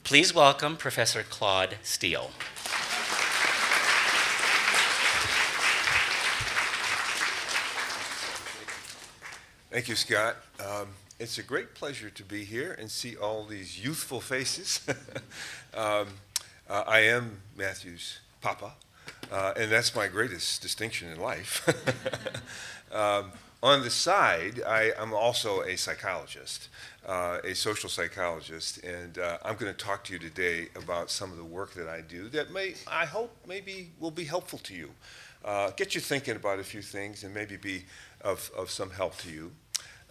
Please welcome Professor Claude Steele. Thank you, Scott. It's a great pleasure to be here and see all these youthful faces. I am Matthew's papa, and that's my greatest distinction in life. On the side, I'm also a psychologist, a social psychologist, and I'm going to talk to you today about some of the work that I do that I hope, maybe will be helpful to you. Get you thinking about a few things and maybe be of some help to you.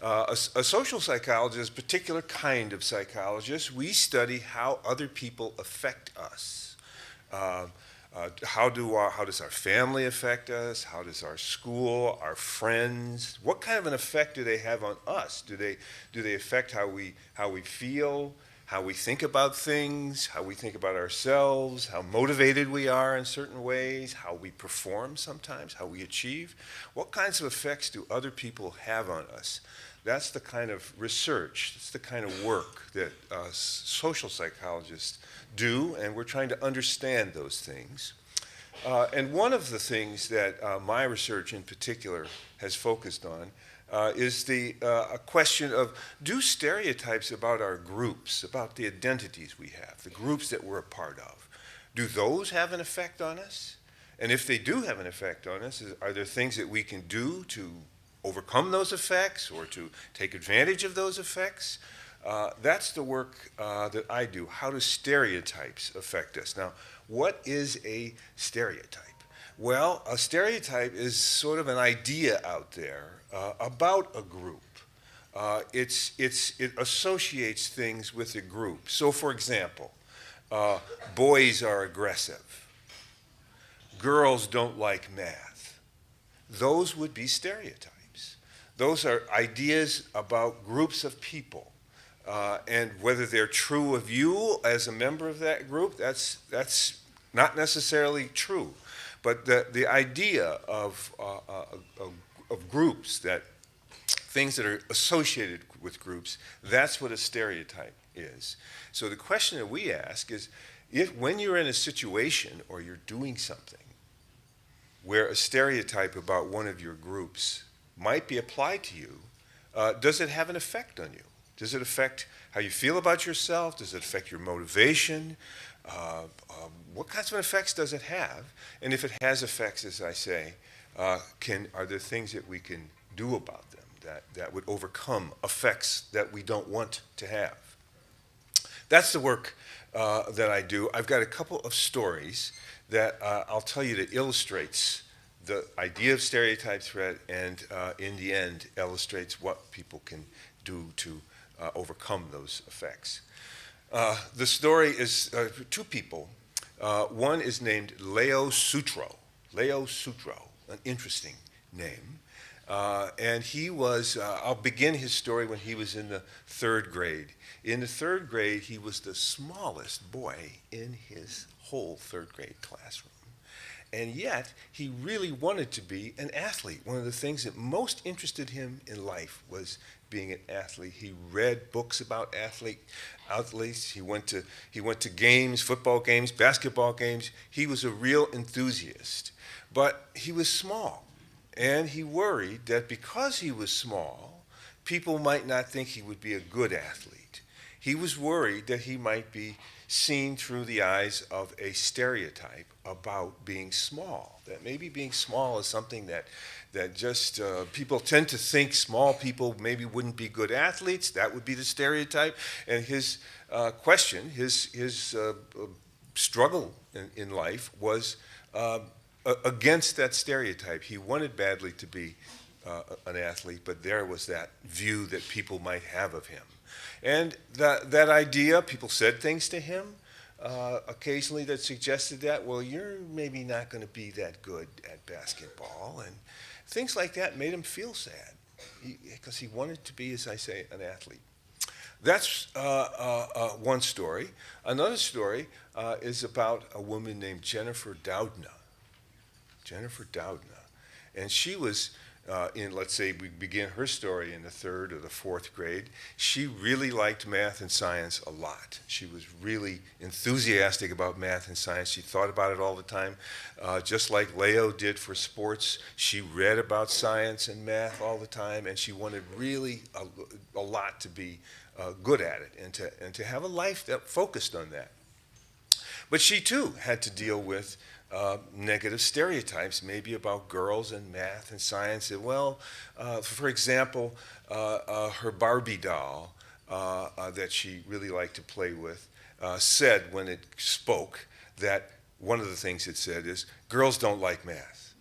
A social psychologist, a particular kind of psychologist, we study how other people affect us. How does our family affect us? How does our school, our friends? What kind of an effect do they have on us? Do they affect how we feel, how we think about things, how we think about ourselves, how motivated we are in certain ways, how we perform sometimes, how we achieve? What kinds of effects do other people have on us? That's the kind of research, that's the kind of work that social psychologists do, and we're trying to understand those things. And one of the things that my research in particular has focused on is a question of, do stereotypes about our groups, about the identities we have, the groups that we're a part of, do those have an effect on us? And if they do have an effect on us, are there things that we can do to overcome those effects or to take advantage of those effects? That's the work that I do. How do stereotypes affect us? Now, what is a stereotype? Well, a stereotype is sort of an idea out there about a group. It associates things with a group. So, for example, boys are aggressive. Girls don't like math. Those would be stereotypes. Those are ideas about groups of people. And whether they're true of you as a member of that group, that's not necessarily true. But the idea of groups, things that are associated with groups, that's what a stereotype is. So the question that we ask is, when you're in a situation or you're doing something where a stereotype about one of your groups might be applied to you, does it have an effect on you? Does it affect how you feel about yourself? Does it affect your motivation? What kinds of effects does it have? And if it has effects, as I say, are there things that we can do about them that would overcome effects that we don't want to have? That's the work that I do. I've got a couple of stories that I'll tell you that illustrates the idea of stereotype threat and in the end illustrates what people can do to overcome those effects. The story is two people. One is named Leo Sutro. Leo Sutro, an interesting name. And he was, I'll begin his story when he was in the third grade. In the third grade, he was the smallest boy in his whole third grade classroom. And yet, he really wanted to be an athlete. One of the things that most interested him in life was being an athlete. He read books about athletes. He went to games, football games, basketball games. He was a real enthusiast. But he was small, and he worried that because he was small, people might not think he would be a good athlete. He was worried that he might be seen through the eyes of a stereotype about being small, that maybe being small is something that just people tend to think small people maybe wouldn't be good athletes. That would be the stereotype. And his question, his struggle in life was against that stereotype. He wanted badly to be an athlete, but there was that view that people might have of him. And that idea, people said things to him occasionally that suggested that, well, you're maybe not going to be that good at basketball. And things like that made him feel sad because he wanted to be, as I say, an athlete. That's one story. Another story is about a woman named Jennifer Doudna. Jennifer Doudna. And she was let's say we begin her story in the 3rd or the 4th grade, she really liked math and science a lot. She was really enthusiastic about math and science. She thought about it all the time. Just like Leo did for sports, she read about science and math all the time, and she wanted really a lot to be good at it and to have a life that focused on that. But she too had to deal with negative stereotypes, maybe about girls and math and science. And well, for example, her Barbie doll that she really liked to play with said when it spoke that one of the things it said is, girls don't like math.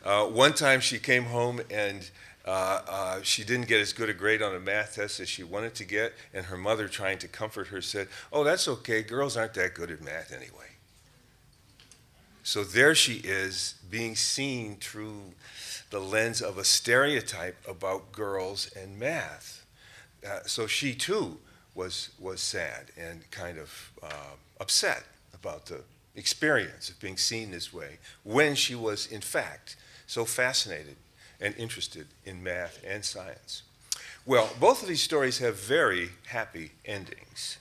One time she came home and she didn't get as good a grade on a math test as she wanted to get, and her mother, trying to comfort her, said, "Oh, that's okay, girls aren't that good at math anyway." So there she is, being seen through the lens of a stereotype about girls and math. So she too was sad and kind of upset about the experience of being seen this way when she was, in fact, so fascinated and interested in math and science. Well, both of these stories have very happy endings.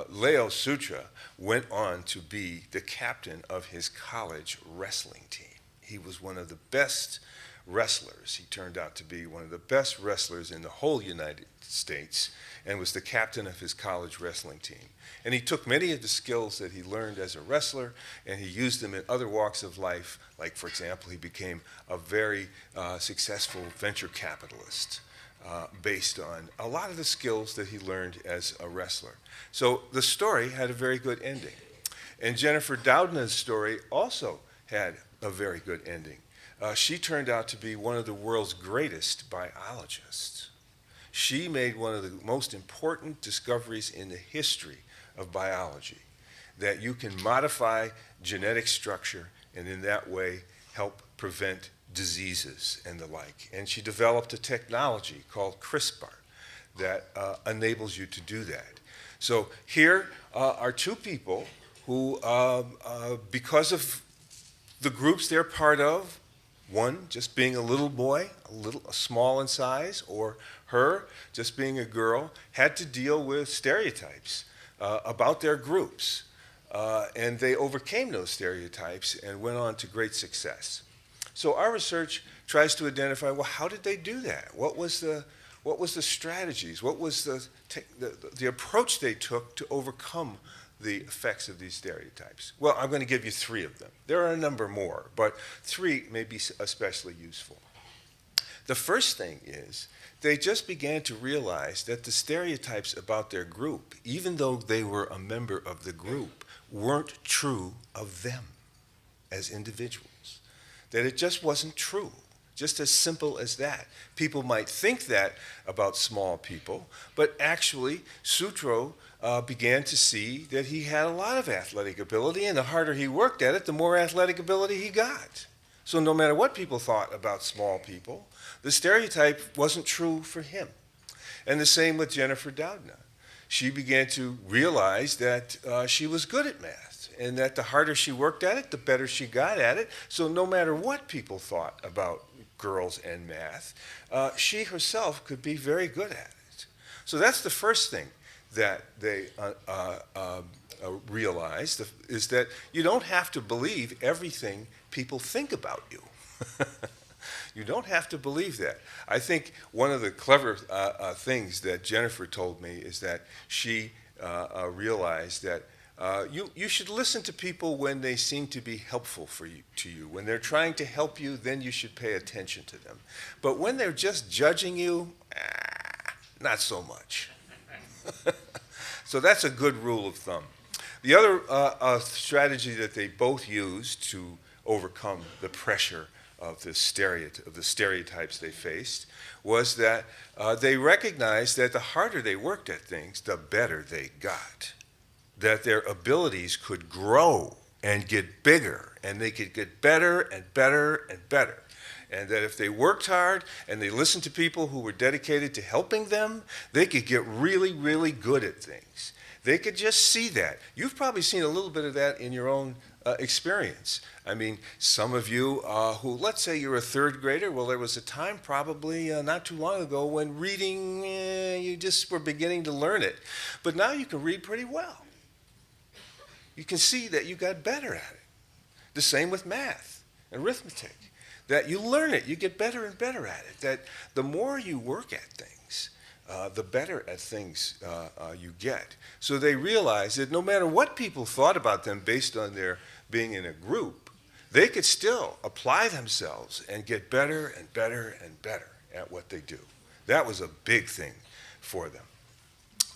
Leo Sutra went on to be the captain of his college wrestling team. He was one of the best wrestlers. He turned out to be one of the best wrestlers in the whole United States and was the captain of his college wrestling team. And he took many of the skills that he learned as a wrestler and he used them in other walks of life. Like, for example, he became a very successful venture capitalist based on a lot of the skills that he learned as a wrestler. So the story had a very good ending. And Jennifer Doudna's story also had a very good ending. She turned out to be one of the world's greatest biologists. She made one of the most important discoveries in the history of biology, that you can modify genetic structure and in that way help prevent diseases and the like. And she developed a technology called CRISPR that enables you to do that. So here are two people who, because of the groups they're part of, one just being a little boy, a small in size, or her just being a girl, had to deal with stereotypes about their groups. And they overcame those stereotypes and went on to great success. So our research tries to identify, well, how did they do that? What was the strategies? What was the approach they took to overcome the effects of these stereotypes? Well, I'm going to give you 3 of them. There are a number more, but 3 may be especially useful. The first thing is they just began to realize that the stereotypes about their group, even though they were a member of the group, weren't true of them as individuals. That it just wasn't true. Just as simple as that. People might think that about small people, but actually Sutro began to see that he had a lot of athletic ability, and the harder he worked at it, the more athletic ability he got. So no matter what people thought about small people, the stereotype wasn't true for him. And the same with Jennifer Doudna. She began to realize that she was good at math, and that the harder she worked at it, the better she got at it. So no matter what people thought about girls and math, she herself could be very good at it. So that's the first thing that they realized, is that you don't have to believe everything people think about you. You don't have to believe that. I think one of the clever things that Jennifer told me is that she realized that you should listen to people when they seem to be helpful to you. When they're trying to help you, then you should pay attention to them. But when they're just judging you, not so much. So that's a good rule of thumb. The other strategy that they both used to overcome the pressure of the stereotypes they faced was that they recognized that the harder they worked at things, the better they got. That their abilities could grow and get bigger, and they could get better and better and better. And that if they worked hard and they listened to people who were dedicated to helping them, they could get really, really good at things. They could just see that. You've probably seen a little bit of that in your own experience. I mean, some of you who, let's say you're a third grader, well, there was a time probably not too long ago when reading, you just were beginning to learn it. But now you can read pretty well. You can see that you got better at it. The same with math, arithmetic. That you learn it, you get better and better at it. That the more you work at things, the better at things you get. So they realize that no matter what people thought about them based on their being in a group, they could still apply themselves and get better and better and better at what they do. That was a big thing for them.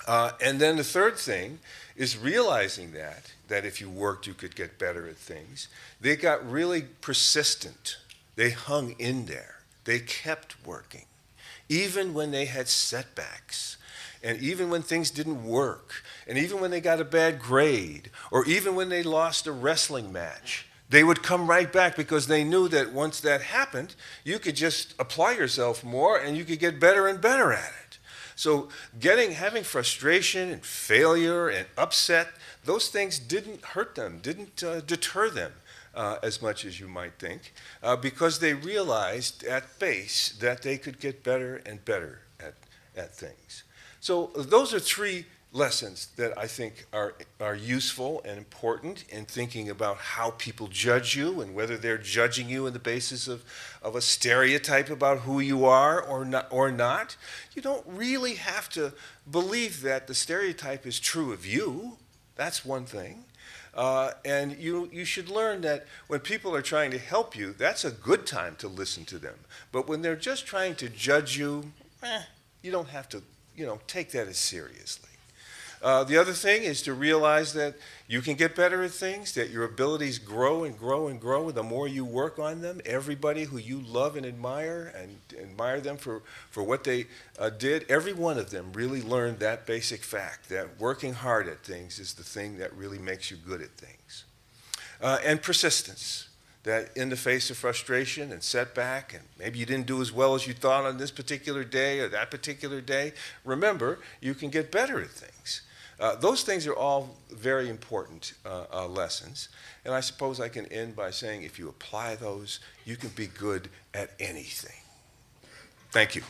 And then the third thing is realizing that if you worked, you could get better at things. They got really persistent. They hung in there. They kept working, even when they had setbacks, and even when things didn't work, and even when they got a bad grade, or even when they lost a wrestling match. They would come right back because they knew that once that happened, you could just apply yourself more and you could get better and better at it. So having frustration and failure and upset, those things didn't hurt them, didn't deter them as much as you might think, because they realized at base that they could get better and better at things. So those are three lessons that I think are useful and important in thinking about how people judge you and whether they're judging you on the basis of a stereotype about who you are or not. You don't really have to believe that the stereotype is true of you. That's one thing. And you should learn that when people are trying to help you, that's a good time to listen to them. But when they're just trying to judge you, you don't have to, take that as seriously. The other thing is to realize that you can get better at things, that your abilities grow and grow and grow the more you work on them. Everybody who you love and admire them for what they did, every one of them really learned that basic fact, that working hard at things is the thing that really makes you good at things. And persistence, that in the face of frustration and setback, and maybe you didn't do as well as you thought on this particular day or that particular day, remember, you can get better at things. Those things are all very important lessons. And I suppose I can end by saying if you apply those, you can be good at anything. Thank you.